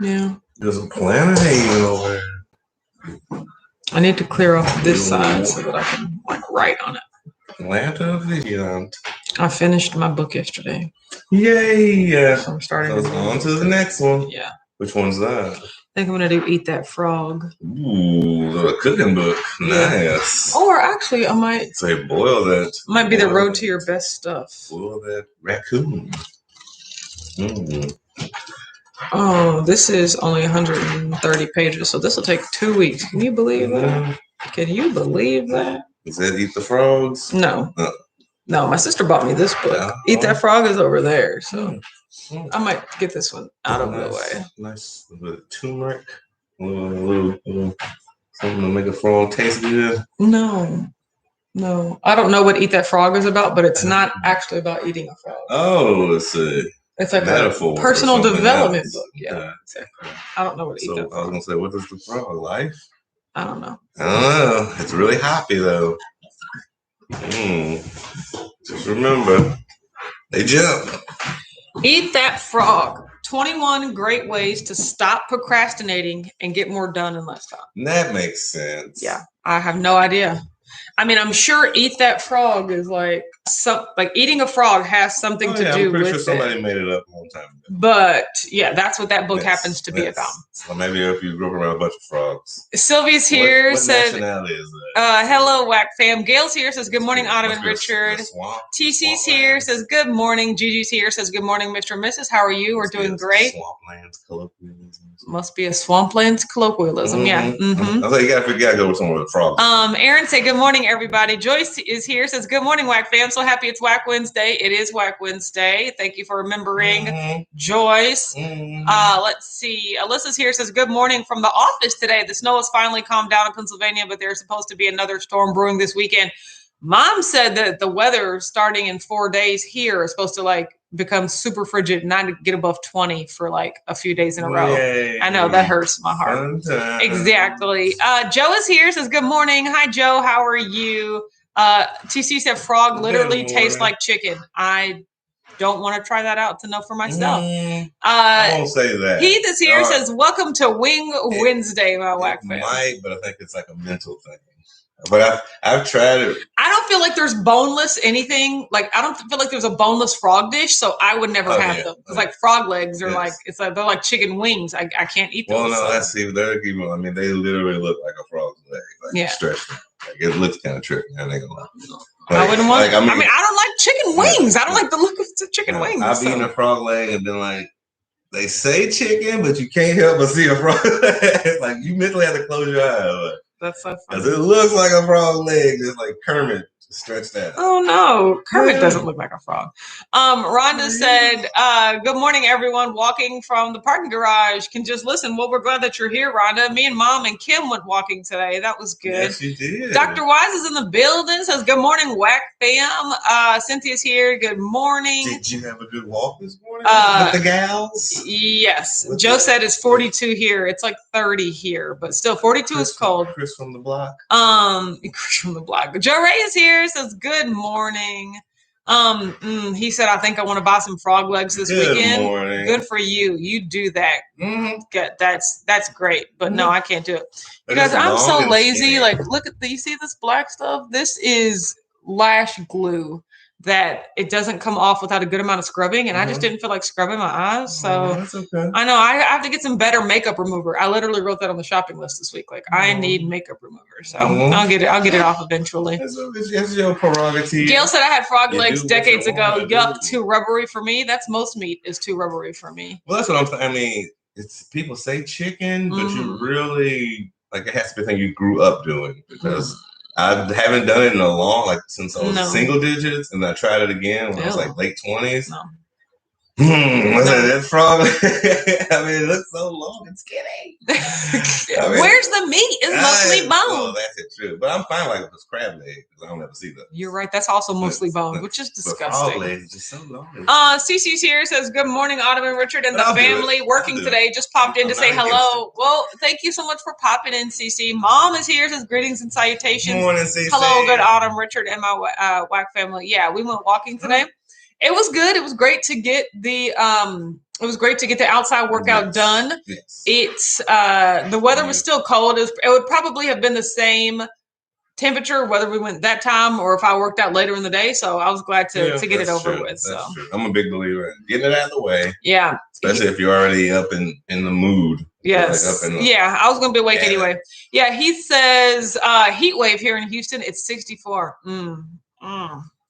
Yeah. There's a planet hanging over there. I need to clear off this side so that I can write on it. Atlanta Vigilant. I finished my book yesterday. Yay! So I'm starting on to the next one. Yeah. Which one's that? I think I'm gonna do Eat That Frog. Ooh, a cooking book. Yeah. Nice. Or actually, I might say boil that. Might be the road to your best stuff. Boil that raccoon. Oh, this is only 130 pages, so this will take 2 weeks. Can you believe that? Can you believe that? Is that Eat the Frogs? No. No, my sister bought me this book. Eat That Frog is over there, so I might get this one out of the way. Nice with turmeric. A little something to make a frog taste good. No. I don't know what Eat That Frog is about, but it's not actually about eating a frog. Oh, it's like metaphor, a personal development book. Yeah, exactly. I don't know what Eat That Frog. I was gonna say, what is the frog? Life? I don't know. It's really hoppy though. Just remember, they jump. Eat That Frog. 21 great ways to stop procrastinating and get more done in less time. That makes sense. Yeah, I have no idea. I mean, I'm sure Eat That Frog is like eating a frog has something to do with it. I'm pretty sure somebody made it up a long time ago. But yeah, that's what that book happens to be about. So maybe if you grew up around a bunch of frogs. Sylvia's here. What nationality is that? Hello, Whack Fam. Gail's here, says good morning, Autumn and Richard. TC's here, says good morning. Gigi's here, says good morning, Mr. and Mrs. How are you? We're doing great. Swamplands colloquialism. Must be a Swamplands colloquialism. Yeah. I thought you gotta go with somewhere with frogs. Aaron say good morning, everybody. Joyce is here, says good morning, Whack Fam. So happy it's Whack Wednesday. It is Whack Wednesday. Thank you for remembering, Joyce. Let's see. Alyssa's here, says good morning from the office today. The snow has finally calmed down in Pennsylvania, but there's supposed to be another storm brewing this weekend. Mom said that the weather starting in 4 days here is supposed to become super frigid, not get above 20 for a few days in a row. Yay. I know that hurts my heart. Exactly. Joe is here, says good morning. Hi, Joe. How are you? TC said frog literally tastes like chicken. I don't want to try that out to know for myself. I won't say that. Heath is here, says welcome to Wing Wednesday, my Whack Fam. Might, but I think it's like a mental thing. But I've tried it. I don't feel like there's boneless anything. I don't feel like there's a boneless frog dish, so I would never have them. It's frog legs are they're like chicken wings. I can't eat them. Well, no, let's see. They're even. I mean, they literally look like a frog's leg. Stretched. It looks kind of tricky. I think a lot. I wouldn't want. I don't like chicken wings. I don't like the look of the chicken wings. I've eaten a frog leg and been they say chicken, but you can't help but see a frog leg. You mentally have to close your eyes. That's so funny. Because it looks like a frog leg. It's like Kermit stretched out. Oh, no. Kermit doesn't look like a frog. Rhonda said, good morning, everyone. Walking from the parking garage. Can just listen. Well, we're glad that you're here, Rhonda. Me and Mom and Kim went walking today. That was good. Yes, you did. Dr. Wise is in the building. Says, good morning, Whack Fam. Cynthia's here. Good morning. Did you have a good walk this morning with the gals? Yes. Joe said it's 42 here. It's 30 here, but still 42 is cold. Chris from the block. Chris from the block. Joe Ray is here. Says good morning. He said, I think I want to buy some frog legs this weekend. Morning. Good for you. You do that. Good. That's great. But no, I can't do it. Because I'm so lazy. Look at you see this black stuff? This is lash glue that it doesn't come off without a good amount of scrubbing, and I just didn't feel like scrubbing my eyes. So that's okay. I know I have to get some better makeup remover. I literally wrote that on the shopping list this week. I need makeup remover, so I'll get it off eventually. It's your prerogative. Gail said I had frog legs decades ago. Yuck, too rubbery for me. That's most meat is too rubbery for me. Well, that's what I'm saying. I mean, it's people say chicken, but you really it has to be a thing you grew up doing because. I haven't done it in a long, since I was single digits, and I tried it again when I was late 20s. No. That frog. I mean, it looks so long and skinny. Where's the meat? It's mostly bone. Well, that's true. But I'm fine with this crab leg because I don't ever see that. You're right. That's also mostly bone, which is disgusting. Frog legs is just so long. Cece's here, says good morning, Autumn and Richard and the family working today. Just popped in to say hello. Well, thank you so much for popping in, Cece. Mom is here, says greetings and salutations. Good morning, Cece. Hello, good Autumn, Richard, and my Whack family. Yeah, we went walking today. It was good. It was great to get the outside workout done. Yes. It's the weather was still cold. It would probably have been the same temperature whether we went that time or if I worked out later in the day. So I was glad to get it over with. That's true. I'm a big believer in getting it out of the way. Yeah. Especially if you're already up in the mood. Yes. I was going to be awake anyway. Yeah. He says heat wave here in Houston. It's 64.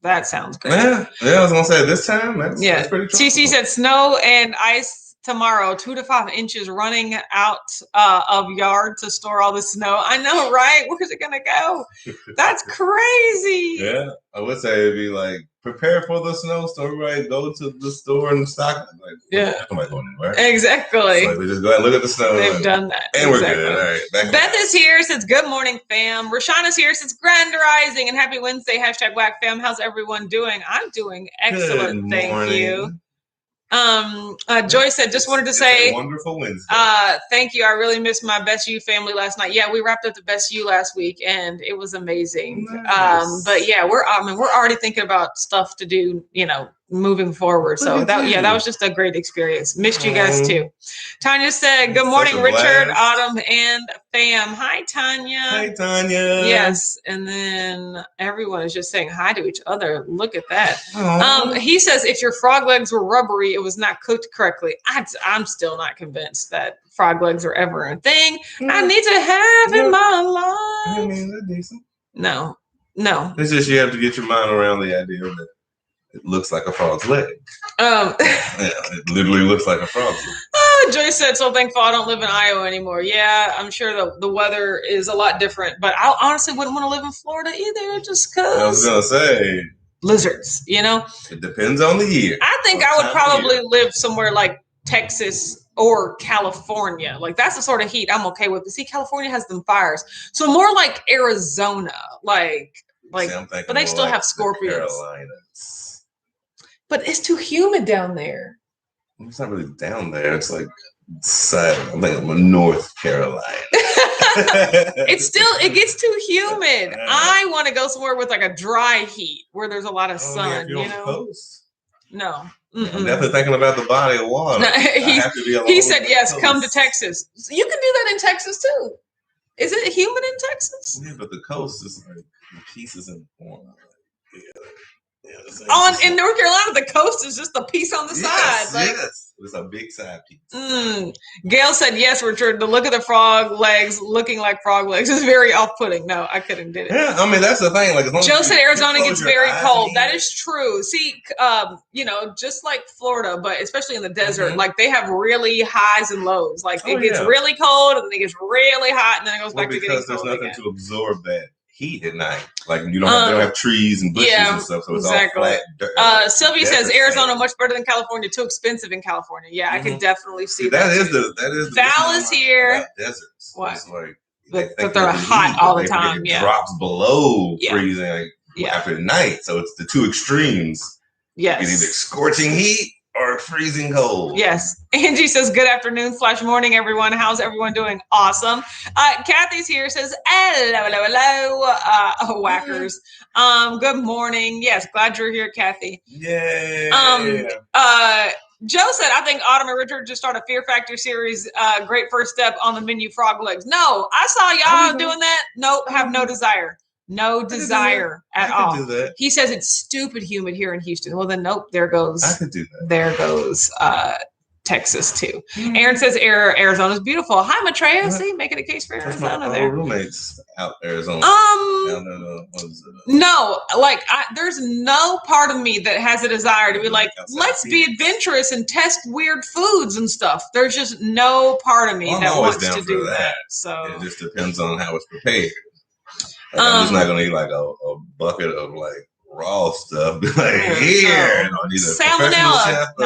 That sounds great. Yeah, I was going to say this time. That's pretty tropical. TC said snow and ice tomorrow, 2 to 5 inches, running out of yard to store all the snow. I know, right? Where's it gonna go? That's crazy. Yeah, I would say it'd be like prepare for the snowstorm. Right, go to the store and stock. Nobody's going anywhere. Exactly. So we just go ahead and look at the snow. They've done that, and we're good. All right. Beth is here. Says good morning, fam. Rashawn is here. Says grand rising and happy Wednesday. # Whack fam. How's everyone doing? I'm doing excellent. Thank you. Joy said, just wanted to say, wonderful Wednesday. Thank you. I really missed my Best You family last night. Yeah, we wrapped up the Best You last week and it was amazing. Nice. But yeah, we're already thinking about stuff to do, moving forward. So that was just a great experience. Missed you guys too. Tanya said, good morning, Richard, Autumn, and fam. Hi, Tanya. Hi, Tanya. Yes. And then everyone is just saying hi to each other. Look at that. He says, if your frog legs were rubbery, it was not cooked correctly. I'm still not convinced that frog legs are ever a thing I need to have in my life. I mean, they're decent. No. It's just you have to get your mind around the idea that it looks like a frog's leg. It literally looks like a frog's leg. Joyce said, so thankful I don't live in Iowa anymore. Yeah, I'm sure the weather is a lot different, but I honestly wouldn't want to live in Florida either just because. I was going to say. Lizards, It depends on the year. I think I would probably live somewhere like Texas or California. Like that's the sort of heat I'm okay with. But see, California has them fires. So more like Arizona, but they still have scorpions. Carolinas. But it's too humid down there. It's not really down there. It's like I'm thinking North Carolina. It gets too humid. I want to go somewhere with like a dry heat where there's a lot of sun. You're on the coast. No. I'm definitely thinking about the body of water. He said yes. Come to Texas. You can do that in Texas too. Is it humid in Texas? Yeah, but the coast is like the pieces in one. In North Carolina, the coast is just a piece on the side. Yes. It's a big side piece. Gail said, yes, Richard, the look of the frog legs looking like frog legs is very off-putting. No, I couldn't do it. Yeah, I mean, that's the thing. Like, Joe said Arizona gets very cold. That is true. See, just like Florida, but especially in the desert, like they have really highs and lows. Like it gets really cold and then it gets really hot and then it goes back to getting cold because there's nothing to absorb that heat at night. Like you don't have trees and bushes and stuff, so it's all flat dirt. Sylvia says Arizona much better than California. Too expensive in California. Yeah, I can definitely see that. That is Val is here. Deserts. What? It's like but they're hot all the time. It drops below freezing after night, so it's the two extremes. Yes, it's either scorching heat or freezing cold. Yes. Angie says, good afternoon / morning, everyone. How's everyone doing? Awesome. Kathy's here, says, hello, whackers. Good morning. Yes, glad you're here, Kathy. Yay. Joe said, I think Autumn and Richard just start a Fear Factor series. Great first step on the menu, frog legs. No, I saw y'all doing that. Nope, have no desire. No desire at all. Do that. He says it's stupid humid here in Houston. Well, then, nope. There goes. I could do that. There goes Texas too. Aaron says Arizona's beautiful. Hi, Maitreya. See, making a case for Arizona my there. Roommates out Arizona. No, like there's no part of me that has a desire to be like, let's be adventurous and test weird foods and stuff. There's just no part of me that wants to do that. So it just depends on how it's prepared. Like, I'm just not gonna eat like a bucket of like raw stuff. Salmonella.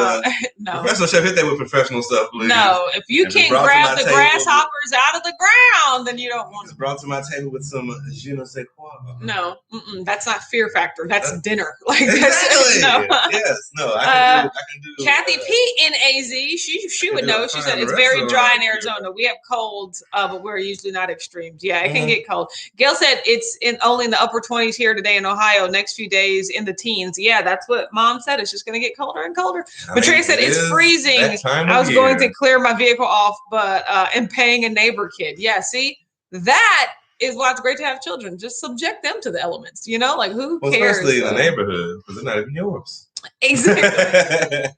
No. Professional chef, hit that with professional stuff, please. No, if you can't grab the grasshoppers out of the ground, then you don't want it. Brought to my table with some je ne sais quoi. No, that's not Fear Factor. That's dinner. Like exactly. I can do. Kathy P in AZ, she would know. She said it's very dry in Arizona. We have cold, but we're usually not extremes. Yeah, it can get cold. Gail said it's only in the upper 20s here today in Ohio. Next few days in the teens. Yeah, that's what Mom said. It's just going to get colder and colder. Matrix said it's freezing. I was going to clear my vehicle off, but and paying a neighbor kid. Yeah, see, that is why it's great to have children. Just subject them to the elements, you know, like who cares? Especially in the neighborhood, because they're not even yours. Exactly.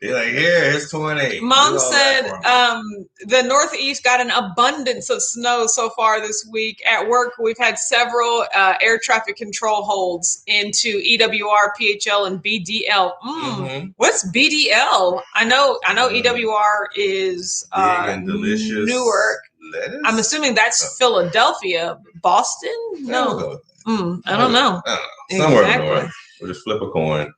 You're like, here's 28. Mom said the Northeast got an abundance of snow so far this week. At work, we've had several air traffic control holds into EWR, PHL, and BDL. What's BDL? I know EWR is big and delicious Newark. Lettuce? I'm assuming that's Philadelphia. Boston? No. I don't know. Somewhere in north. We'll just flip a coin.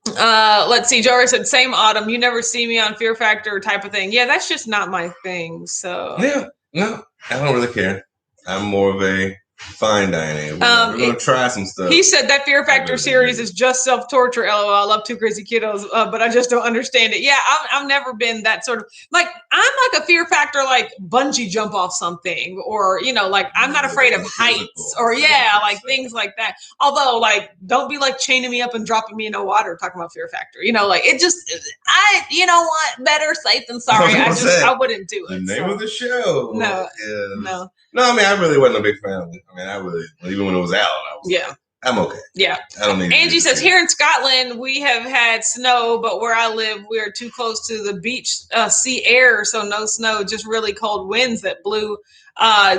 Let's see. Jory said, same Autumn. You never see me on Fear Factor type of thing. Yeah, that's just not my thing. So yeah, no, I don't really care. I'm more of a fine dining. We're going to try some stuff. He said that Fear Factor series is just self-torture. LOL. I love Two Crazy Kiddos, but I just don't understand it. Yeah, I've never been that sort of like. I'm like a Fear Factor, like bungee jump off something, or you know, like I'm not afraid of heights, or like things like that. Although, like, don't be like chaining me up and dropping me in the water. Talking about Fear Factor, you know, like it just. You know what? Better safe than sorry. I wouldn't do it. The name of the show. No. No, I mean, I really wasn't a big fan of it. I mean, even when it was out, I'm okay. Yeah. I don't need Angie says, here in Scotland, we have had snow, but where I live, we are too close to the beach, sea air, so no snow, just really cold winds that blew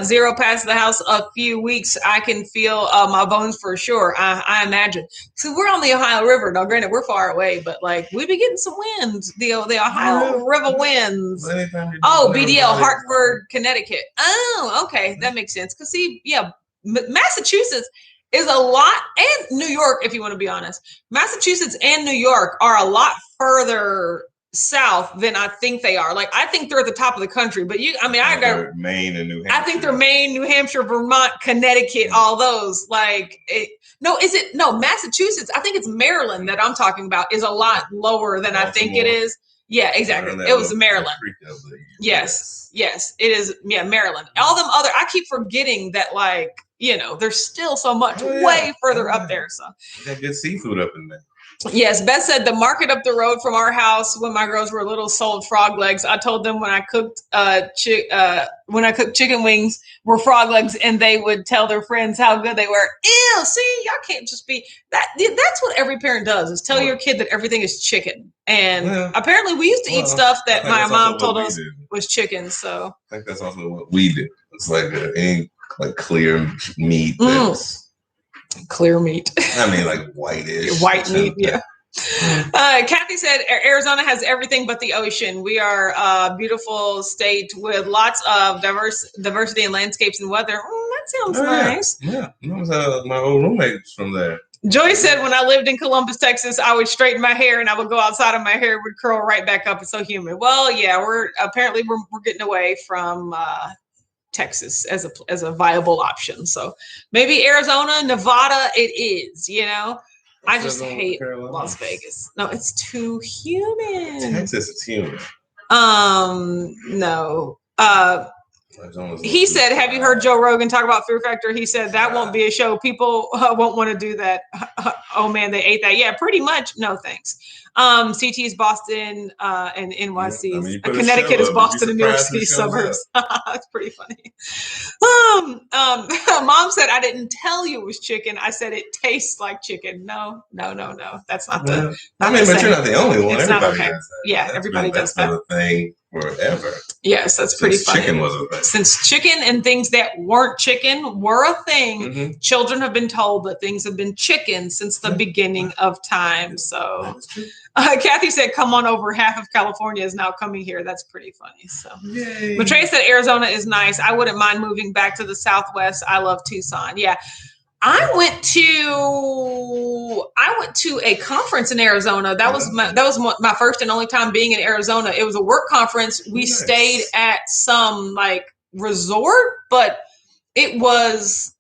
0 past the house a few weeks. I can feel my bones for sure, I imagine. So we're on the Ohio River. Now, granted, we're far away, but like we be getting some winds, the Ohio River winds. BDL, Hartford, Connecticut. Oh, okay. That makes sense. Because see, Massachusetts is a lot, and New York, if you want to be honest. Massachusetts and New York are a lot further south than I think they are. Like, I think they're at the top of the country, but I got Maine and New Hampshire. I think they're Maine, New Hampshire, Vermont, Connecticut, all those. Like, Massachusetts. I think it's Maryland that I'm talking about is a lot lower than I think it is. Yeah, exactly. It was Maryland. Yes, it is. Yeah, Maryland. All them other, I keep forgetting that, like, you know, there's still so much way further up there. So you got good seafood up in there. Yes, Beth said the market up the road from our house when my girls were little sold frog legs. I told them when I cooked chicken wings were frog legs, and they would tell their friends how good they were. Ew, see, y'all can't just be that. That's what every parent does, is tell your kid that everything is chicken. And apparently we used to eat stuff that my mom told us was chicken. So I think that's also what we did. It's like any clear meat that's clear meat. I mean, like whitish. White meat, yeah. Kathy said Arizona has everything but the ocean. We are a beautiful state with lots of diversity in landscapes and weather. That sounds nice. Yeah, my old roommates from there. Joy said, when I lived in Columbus, Texas, I would straighten my hair and I would go outside and my hair would curl right back up. It's so humid. Well, yeah, we're getting away from Texas as a viable option. So maybe Arizona, Nevada, it is, you know. I just hate Las Vegas. No, it's too humid. Texas is humid. No. He said, have you heard Joe Rogan talk about Fear Factor? He said that won't be a show. People won't want to do that. Oh man, they ate that. Yeah, pretty much. No, thanks. CT is Boston and NYC. Connecticut is Boston and New York City suburbs. That's pretty funny. Mom said, I didn't tell you it was chicken. I said it tastes like chicken. No. That's not the. But you're not the only one. It's everybody not okay. does that. Yeah, everybody does that. That's been a thing forever. Yes, that's pretty funny. Chicken was a thing. Since chicken and things that weren't chicken were a thing, children have been told that things have been chicken since the beginning of time. So Kathy said, come on over. Half of California is now coming here. That's pretty funny. So Matrey said Arizona is nice. I wouldn't mind moving back to the Southwest. I love Tucson. Yeah. I went to a conference in Arizona. That was my first and only time being in Arizona. It was a work conference. We stayed at some like resort, but it was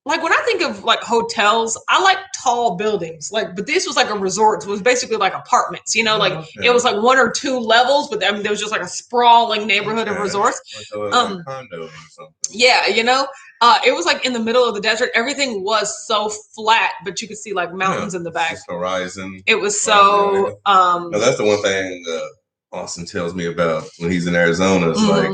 like when I think of like hotels, I like tall buildings. Like, but this was like a resort. So it was basically like apartments, you know, like it was like 1 or 2 levels, but I mean, there was just like a sprawling neighborhood of resorts. Like a condo or something. Yeah, you know, it was like in the middle of the desert. Everything was so flat, but you could see like mountains in the back. Just horizon. It was so. No, that's the one thing Austin tells me about when he's in Arizona. It's like.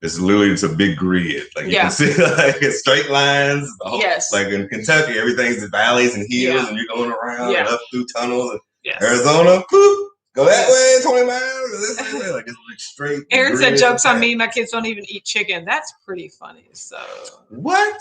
It's literally a big grid. Like you can see like straight lines. Yes. Like in Kentucky, everything's valleys and hills, and you're going around and up through tunnels. Arizona, boop, go that way, 20 miles, this way. Like it's like straight. Aaron said jokes on me. My kids don't even eat chicken. That's pretty funny. So what?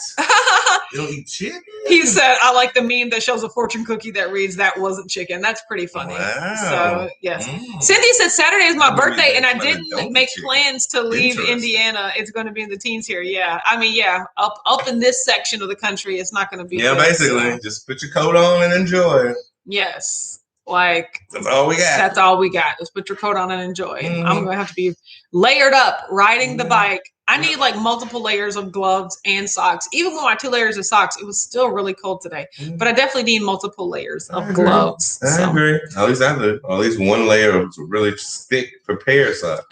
You don't eat chicken? He said, I like the meme that shows a fortune cookie that reads that wasn't chicken. That's pretty funny. Wow. So yes. Cindy said Saturday is my birthday and I didn't make plans to leave Indiana. It's going to be in the teens here. Yeah. I mean, up in this section of the country, it's not going to be. Yeah, good, basically. Just put your coat on and enjoy. Yes. Like that's all we got. That's all we got. Just put your coat on and enjoy. I'm going to have to be layered up riding the bike. I need like multiple layers of gloves and socks. Even with my 2 layers of socks, it was still really cold today. But I definitely need multiple layers of gloves. I agree. At least I do. At least 1 layer of really thick prepared socks.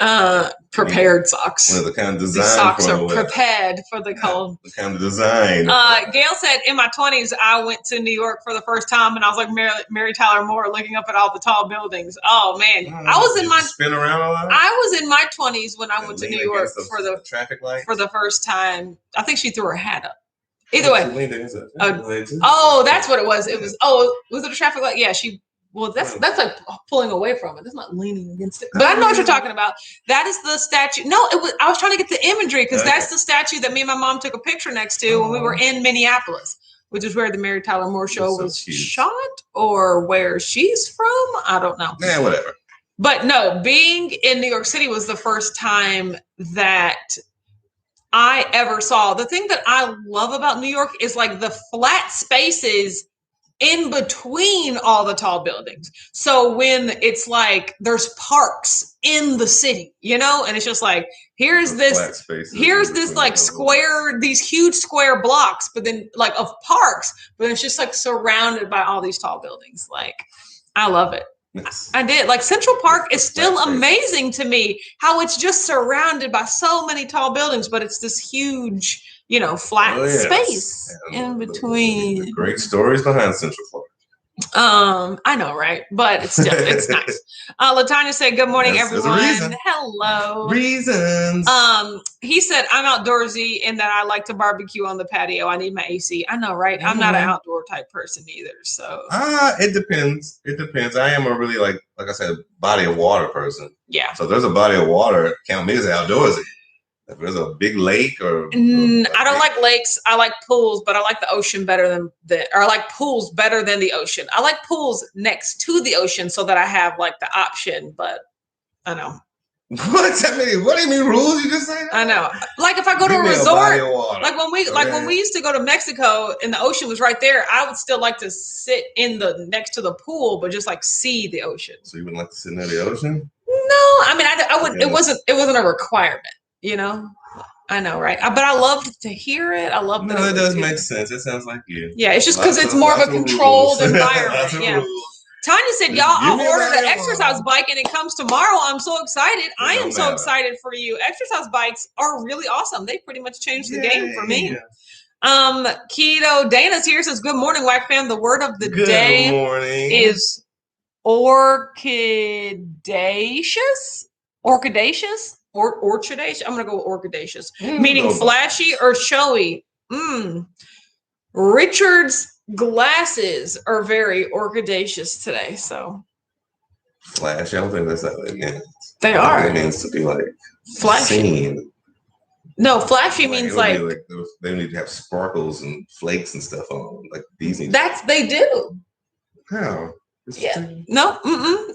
Prepared socks. The kind of design. The socks are prepared for the cold. The kind of design. Gail said, in my 20s, I went to New York for the first time, and I was like Mary Tyler Moore, looking up at all the tall buildings. Oh man, I was in my spin around a lot. I was in my 20s when I went to New York for the traffic light for the first time. I think she threw her hat up. Either way. That's what it was. It was. Was it a traffic light? Yeah, she. Well, that's like pulling away from it. That's not leaning against it. But I know what you're talking about. That is the statue. No, it was. I was trying to get the imagery because that's the statue that me and my mom took a picture next to when we were in Minneapolis, which is where the Mary Tyler Moore show was shot, or where she's from. I don't know. Yeah, whatever. But no, being in New York City was the first time that I ever saw. The thing that I love about New York is like the flat spaces in between all the tall buildings. So when it's like there's parks in the city, you know, and it's just like here's this like square, these huge square blocks, but then like of parks, but it's just like surrounded by all these tall buildings. Like I love it. Yes. I did. Like Central Park is still amazing to me, how it's just surrounded by so many tall buildings, but it's this huge, you know, flat space in between. The great stories behind Central Park. I know, right? But it's still, it's nice. Latanya said, good morning, everyone. Hello. Reasons. He said, I'm outdoorsy in that I like to barbecue on the patio. I need my AC. I know, right? I'm not an outdoor type person either. So it depends. It depends. I am a really like I said, body of water person. Yeah. So if there's a body of water, count me as outdoorsy. If there's a big lake or I don't like lakes. I like pools, but I like the ocean better than I like pools better than the ocean. I like pools next to the ocean so that I have like the option, but I know. What's that mean? What do you mean rules? You just saying? I know. Like if I go to a resort, like when we used to go to Mexico and the ocean was right there, I would still like to sit in the next to the pool, but just like see the ocean. So you wouldn't like to sit near the ocean? No, I mean I would. It wasn't a requirement. You know, I know, right? But I loved to hear it. I love that. No, it does make sense. It sounds like you. Yeah, it's just because it's more of a controlled environment. Yeah. Tanya said, y'all, I ordered an exercise bike and it comes tomorrow. I'm so excited. I am so excited for you. Exercise bikes are really awesome. They pretty much changed the game for me. Keto Dana's here, says, good morning, Whack fam. The word of the day is orchidaceous. Orchidaceous? Orchidaceous? I'm going to go with orchidaceous. Meaning flashy or showy. Richard's glasses are very orchidaceous today, so. Flashy? I don't think that's how they mean. They are. It means to be like flashy. Seen. No, flashy means like they need to have sparkles and flakes and stuff on them. Like these need they do. How? Yeah. No,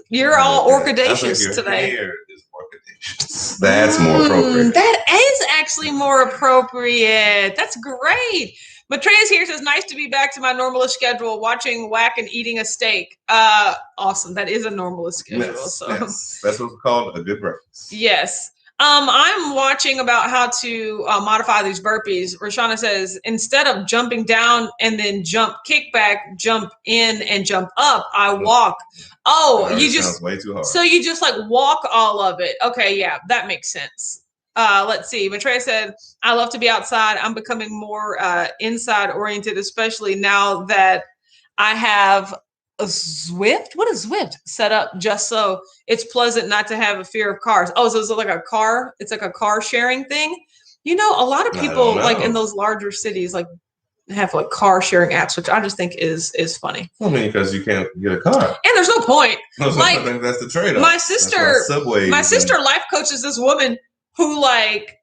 you're all orchidaceous today. Hair is orchidaceous. That's more appropriate. That is actually more appropriate. That's great. Matreya's here, says, nice to be back to my normalist schedule, watching Whack and eating a steak. Awesome. That is a normalist schedule. Yes, yes. That's what's called a good breakfast. Yes. I'm watching about how to modify these burpees. Rashana says, instead of jumping down and then jump kickback, jump in and jump up, I walk. Oh, you just way too hard. So you just like walk all of it. Okay, yeah, that makes sense. Let's see. Matreya said, I love to be outside. I'm becoming more inside oriented, especially now that I have a Zwift. What is Zwift? Set up just so it's pleasant not to have a fear of cars. Oh, so it's like a car. It's like a car sharing thing. You know, a lot of people like in those larger cities like have like car sharing apps, which I just think is funny. I mean, because you can't get a car, and there's no point. Like, I think that's the trade-off. My sister life coaches this woman who like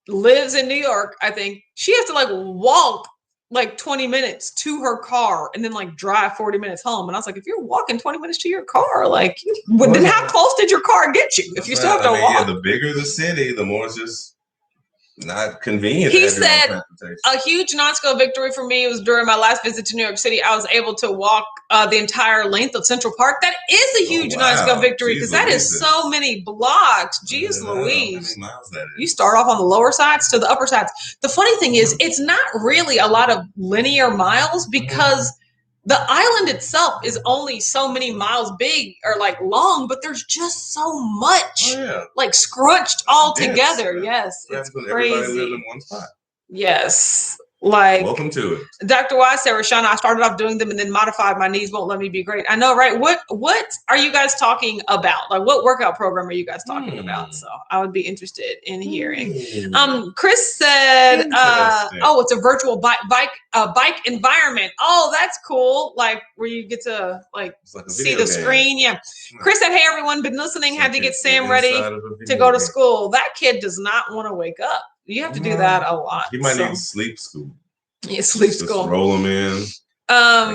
lives in New York. I think she has to like walk like 20 minutes to her car and then like drive 40 minutes home. And I was like, if you're walking 20 minutes to your car, like then how close did your car get you? If you still have to walk. Yeah, the bigger the city, the more it's just not convenient. He said a huge non-scale victory for me was during my last visit to New York City. I was able to walk the entire length of Central Park. That is a huge non-scale victory because that is so many blocks. Jeez Louise. How many miles that is. You start off on the lower sides to the upper sides. The funny thing is, it's not really a lot of linear miles because the island itself is only so many miles big or like long, but there's just so much like scrunched all together. Yes, it's crazy. Everybody lives in one spot. Yes. Like, welcome to it. Dr. Wise said, Rashana, I started off doing them and then modified. My knees won't let me be great. I know, right? What are you guys talking about? Like, what workout program are you guys talking about? So I would be interested in hearing. Chris said, it's a virtual bike environment. Oh, that's cool. Like where you get to like see the screen. Yeah. Chris said, hey, everyone, been listening. Had to get Sam ready to go to school. That kid does not want to wake up. You have to do that a lot. He might need sleep school. Yeah, sleep school. Roll him in.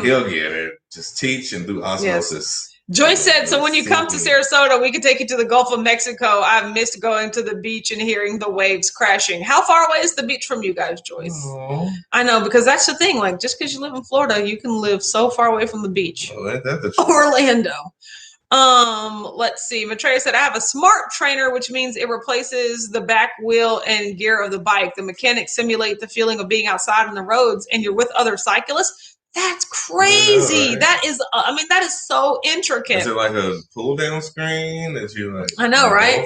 He'll get it. Just teach and do osmosis. Yes. Joyce said, so when you come to Sarasota, we could take you to the Gulf of Mexico. I've missed going to the beach and hearing the waves crashing. How far away is the beach from you guys, Joyce? Aww. I know, because that's the thing. Like, just because you live in Florida, you can live so far away from the beach. Orlando. Let's see. Matreya said, I have a smart trainer, which means it replaces the back wheel and gear of the bike. The mechanics simulate the feeling of being outside on the roads and you're with other cyclists. That's crazy. Right? That is, that is so intricate. Is it like a pull down screen that you like? I know, right?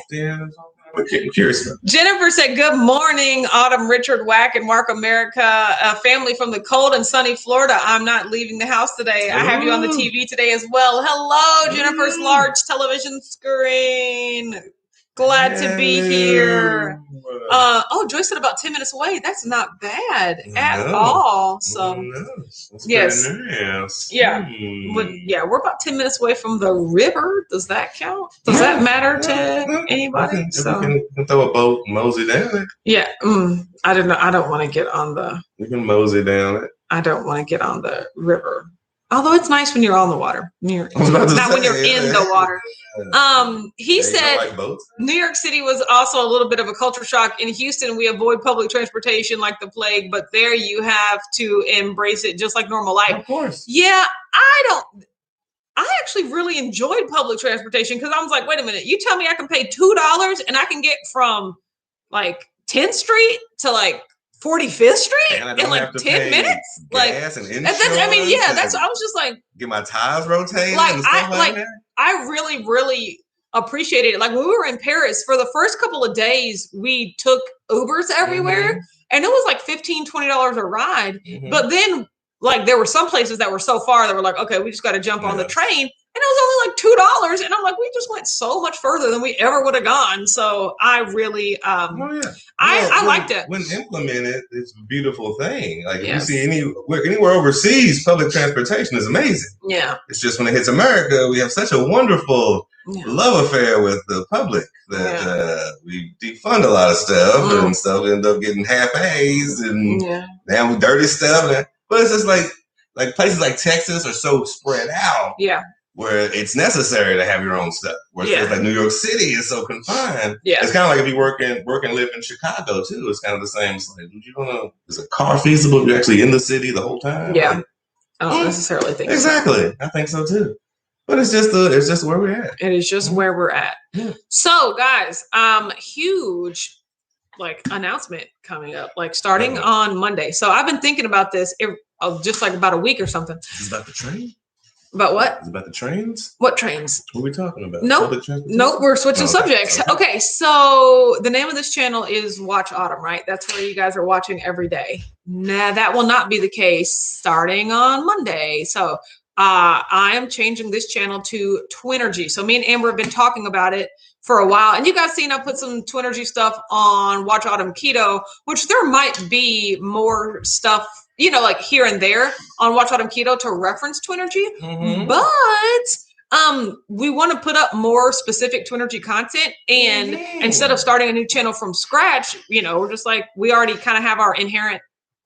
I'm curious. Jennifer said, good morning, Autumn, Richard, Wack, and Mark America, a family from the cold and sunny Florida. I'm not leaving the house today. I have you on the TV today as well. Hello, Jennifer's large television screen. Glad to be here. Joyce said about 10 minutes away. That's not bad at all. So, yes. Nice. Yeah. We're about 10 minutes away from the river. Does that count? Does that matter to anybody? We can throw a boat and mosey down it. Yeah. I don't know. I don't want to get on the. We can mosey down it. I don't want to get on the river. Although it's nice when you're on the water. When you're in the water. He said like New York City was also a little bit of a culture shock. In Houston, we avoid public transportation like the plague, but there you have to embrace it just like normal life. Of course. Yeah, I actually really enjoyed public transportation because I was like, wait a minute, you tell me I can pay $2 and I can get from like 10th Street to like 45th Street in like 10 minutes. Like, gas and insurance. I was just like, get my tires rotated. I really, really appreciated it. Like when we were in Paris for the first couple of days, we took Ubers everywhere and it was like $15-20 a ride. But then like there were some places that were so far that were like, okay, we just got to jump on the train. And it was only like $2. And I'm like, we just went so much further than we ever would have gone. So I really, I liked it. When implemented, it's a beautiful thing. Like if you see anywhere overseas, public transportation is amazing. Yeah. It's just when it hits America, we have such a wonderful love affair with the public that we defund a lot of stuff and stuff end up getting half A's and damn dirty stuff. But it's just like places like Texas are so spread out. Yeah. Where it's necessary to have your own stuff. Where it's like New York City is so confined. Yeah. It's kind of like if you work and live in Chicago too. It's kind of the same. It's like, is a car feasible if you're actually in the city the whole time? Yeah. I don't necessarily think exactly. I think so too. But it's just where we're at. It is just where we're at. Yeah. So, guys, huge announcement coming up, starting on Monday. So I've been thinking about this just about a week or something. Is this about the train? About what? Is it about the trains? What trains? What are we talking about? Nope, we're switching subjects. Okay, so the name of this channel is Watch Autumn, right? That's where you guys are watching every day. Nah, that will not be the case starting on Monday. So I am changing this channel to Twinergy. So me and Amber have been talking about it for a while. And you guys seen I put some Twinergy stuff on Watch Autumn Keto, which there might be more stuff, here and there on Watch Autumn Keto to reference Twinergy. Mm-hmm. But we want to put up more specific Twinergy content. And instead of starting a new channel from scratch, we're just we already kind of have our inherent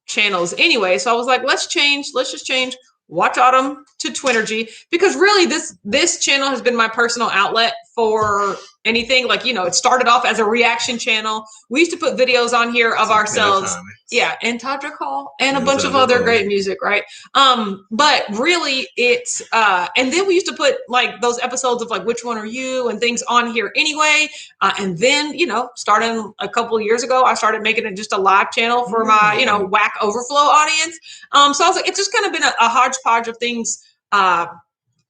channels anyway. So I was like, let's just change Watch Autumn to Twinergy, because really this channel has been my personal outlet for anything. It started off as a reaction channel. We used to put videos on here of ourselves. Yeah, and Todrick Hall and a bunch of other great music, right? But really it's and then we used to put those episodes of which one are you and things on here anyway. And then, starting a couple of years ago, I started making it just a live channel for my, Whack Overflow audience. So I was like, it's just kind of been a hodgepodge of things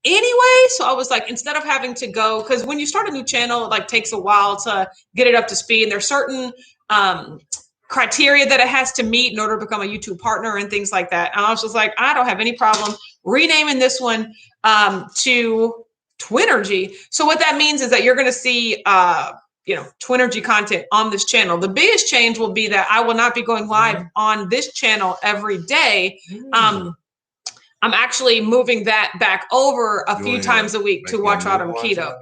anyway. So I was like, instead of having to go, because when you start a new channel, it takes a while to get it up to speed. And there's certain criteria that it has to meet in order to become a YouTube partner and things like that. And I was just like, I don't have any problem renaming this one to Twinergy. So what that means is that you're going to see Twinergy content on this channel. The biggest change will be that I will not be going live on this channel every day. I'm actually moving that back over a few times a week to Watch Autumn Keto.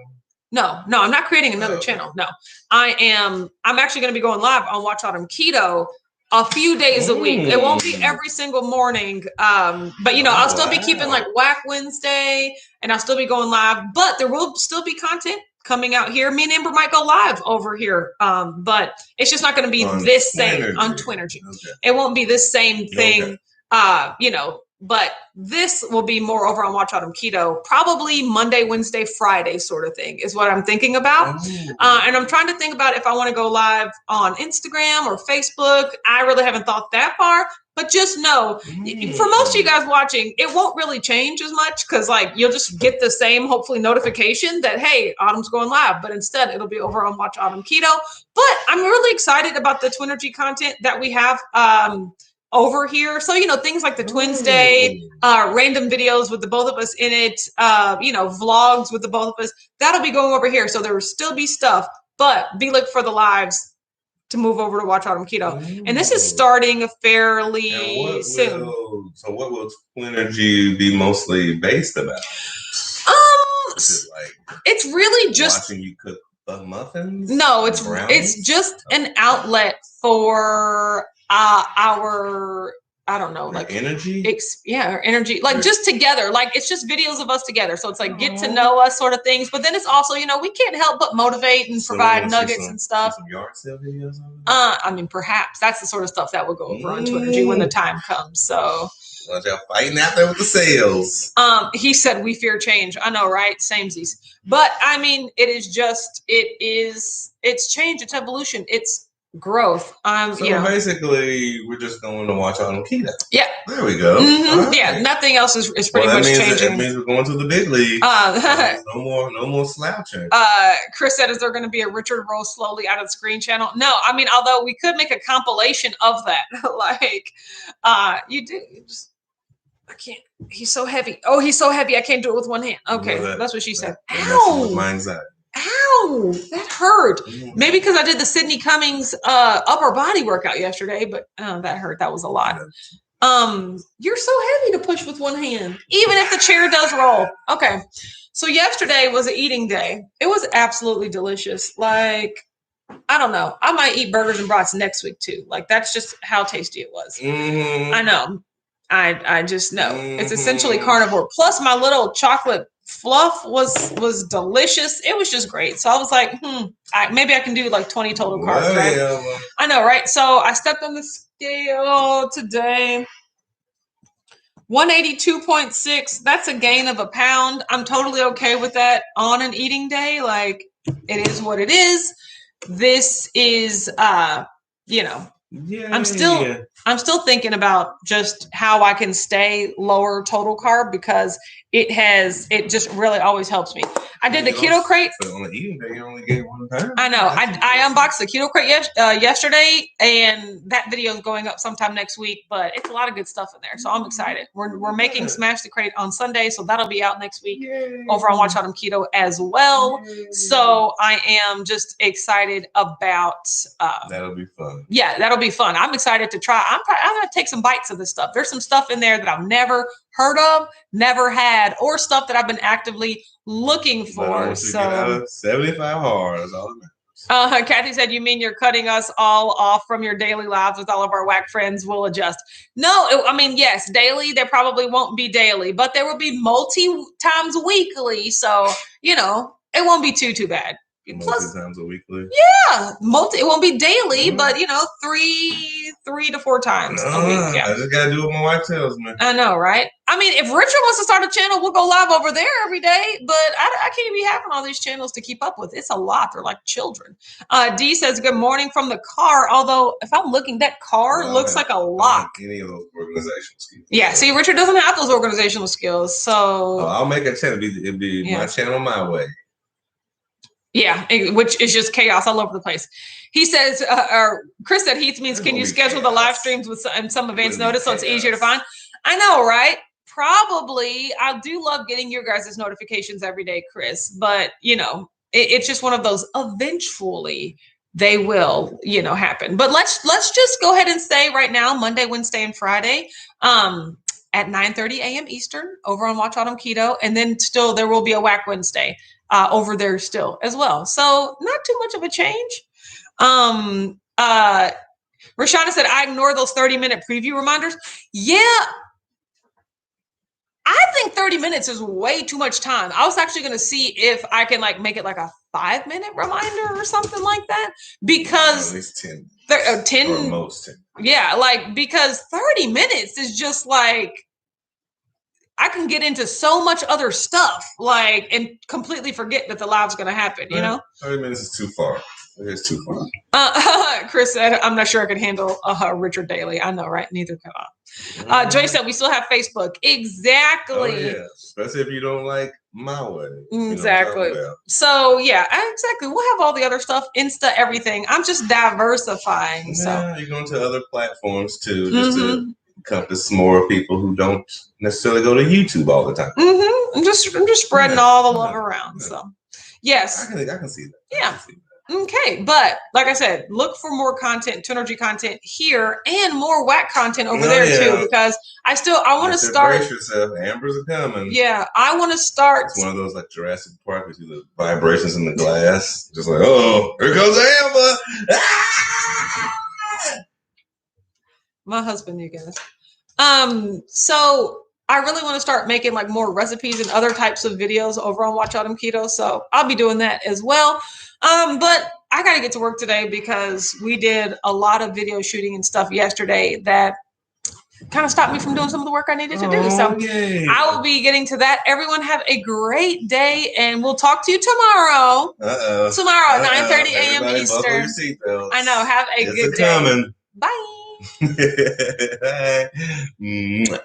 No, I'm not creating another channel. No, I'm actually going to be going live on Watch Autumn Keto a few days a week. It won't be every single morning. But I'll still be keeping Whack Wednesday, and I'll still be going live, but there will still be content coming out here. Me and Amber might go live over here. But it's just not going to be this same on Twinergy. Okay. It won't be this same thing. Okay. But this will be more over on Watch Autumn Keto, probably Monday, Wednesday, Friday sort of thing is what I'm thinking about. And I'm trying to think about if I want to go live on Instagram or Facebook. I really haven't thought that far, but just know for most of you guys watching, it won't really change as much because you'll just get the same, hopefully, notification that, hey, Autumn's going live, but instead it'll be over on Watch Autumn Keto. But I'm really excited about the Twinergy content that we have over here. So, things like the Twins Day, random videos with the both of us in it, vlogs with the both of us, that'll be going over here. So there will still be stuff, but be looking for the lives to move over to Watch Autumn Keto. And this is starting fairly soon. So what will Twinergy be mostly based about? It's really just watching you cook muffins. No, it's just an outlet for our, I don't know, energy. Our energy, just together. It's just videos of us together. So it's get to know us sort of things. But then it's also, we can't help but motivate and provide nuggets and stuff. Some yard sale videos. Perhaps that's the sort of stuff that will go over on Twinergy when the time comes. So. Well, y'all fighting out there with the sales. He said we fear change. I know, right? Samesies. But it's change. It's evolution. It's growth. Basically, we're just going to Watch Autumn Keto. Yeah. There we go. Mm-hmm. Yeah. Right. Nothing else is pretty much changing. That means we're going to the big league. No more slouching. Chris said, is there going to be a Richard Roll slowly out of the screen channel? No. Although we could make a compilation of that. You do. I can't. He's so heavy. Oh, he's so heavy. I can't do it with one hand. Okay. That's what she said. Ow. With my anxiety. Ow, that hurt. Maybe because I did the Sydney Cummings upper body workout yesterday, but that hurt. That was a lot. You're so heavy to push with one hand, even if the chair does roll. Okay. So yesterday was an eating day. It was absolutely delicious. I don't know. I might eat burgers and brats next week too. That's just how tasty it was. Mm-hmm. I know. I just know. Mm-hmm. It's essentially carnivore. Plus my little chocolate fluff was delicious. It was just great. So I was like, maybe I can do 20 total carbs, right? Yeah. I know, right? So I stepped on the scale today. 182.6. That's a gain of a pound. I'm totally okay with that on an eating day. Like, it is what it is. This is, I'm still thinking about just how I can stay lower total carb because it just really always helps me. I did the keto crate. But on the eating day, you only gain 1 pound. I know. I unboxed the keto crate yesterday, and that video is going up sometime next week. But it's a lot of good stuff in there, so I'm excited. We're making Smash the Crate on Sunday, so that'll be out next week. Yay. Over on Watch Autumn Keto as well. Yay. So I am just excited about. That'll be fun. Yeah, that'll be fun. I'm excited to try. I'm gonna take some bites of this stuff. There's some stuff in there that I've never heard of, never had, or stuff that I've been actively looking for. So 75 hard is all that matters. Kathy said, "You mean you're cutting us all off from your daily lives with all of our whack friends? We'll adjust." No, I mean, yes, daily. There probably won't be daily, but there will be multi times weekly. So it won't be too bad. Plus, times a weekly. Yeah, it won't be daily, but 3 to 4 times a week. Yeah. I just gotta do what my wife tells me. I know, right? I mean, if Richard wants to start a channel, we'll go live over there every day. But I can't be having all these channels to keep up with. It's a lot. They're like children. D says, "Good morning from the car." Although, if I'm looking, that car looks like a lock. Any of those organizational skills? Yeah. See, Richard doesn't have those organizational skills, so I'll make a channel. It'd be my channel, my way. Yeah, which is just chaos all over the place. He says, or Chris said, Heath means, can you schedule the live streams with some advance notice so it's easier to find? I know, right? Probably. I do love getting your guys' notifications every day, Chris. But, it's just one of those, eventually they will, happen. But let's just go ahead and say right now, Monday, Wednesday, and Friday, at 9:30 a.m. Eastern over on Watch Autumn Keto. And then still there will be a Whack Wednesday over there still as well. So not too much of a change. Rashana said, I ignore those 30-minute preview reminders. Yeah. I think 30 minutes is way too much time. I was actually going to see if I can make it like a 5-minute reminder or something like that, because at least 10. 10 or most 10. Yeah, because 30 minutes is just I can get into so much other stuff, and completely forget that the live's going to happen, 30 minutes is too far. It's too far. Chris said, I'm not sure I could handle Richard Daly. I know, right? Neither can I. Joy said, we still have Facebook. Exactly. Oh, yeah. Especially if you don't like my way. Exactly. So, yeah, exactly. We'll have all the other stuff, Insta, everything. I'm just diversifying. Yeah, so you're going to other platforms, too, just to encompass more people who don't necessarily go to YouTube all the time. I'm just spreading all the love around. So, yes. I can see that. Yeah. Okay, but like I said, look for more content, Tunergy content here, and more whack content over there too, because I want to start. Brace yourself, Ambers are coming. Yeah, I want to start. It's one of those like Jurassic Park, you see the vibrations in the glass, just like, oh, here comes Amber. Ah! My husband, you guys. So I really want to start making more recipes and other types of videos over on Watch Autumn Keto, so I'll be doing that as well. But I got to get to work today because we did a lot of video shooting and stuff yesterday that kind of stopped me from doing some of the work I needed to do. So I will be getting to that. Everyone have a great day, and we'll talk to you tomorrow. Tomorrow at 9:30 a.m. Eastern. I know. Have a good day. Coming. Bye. Bye.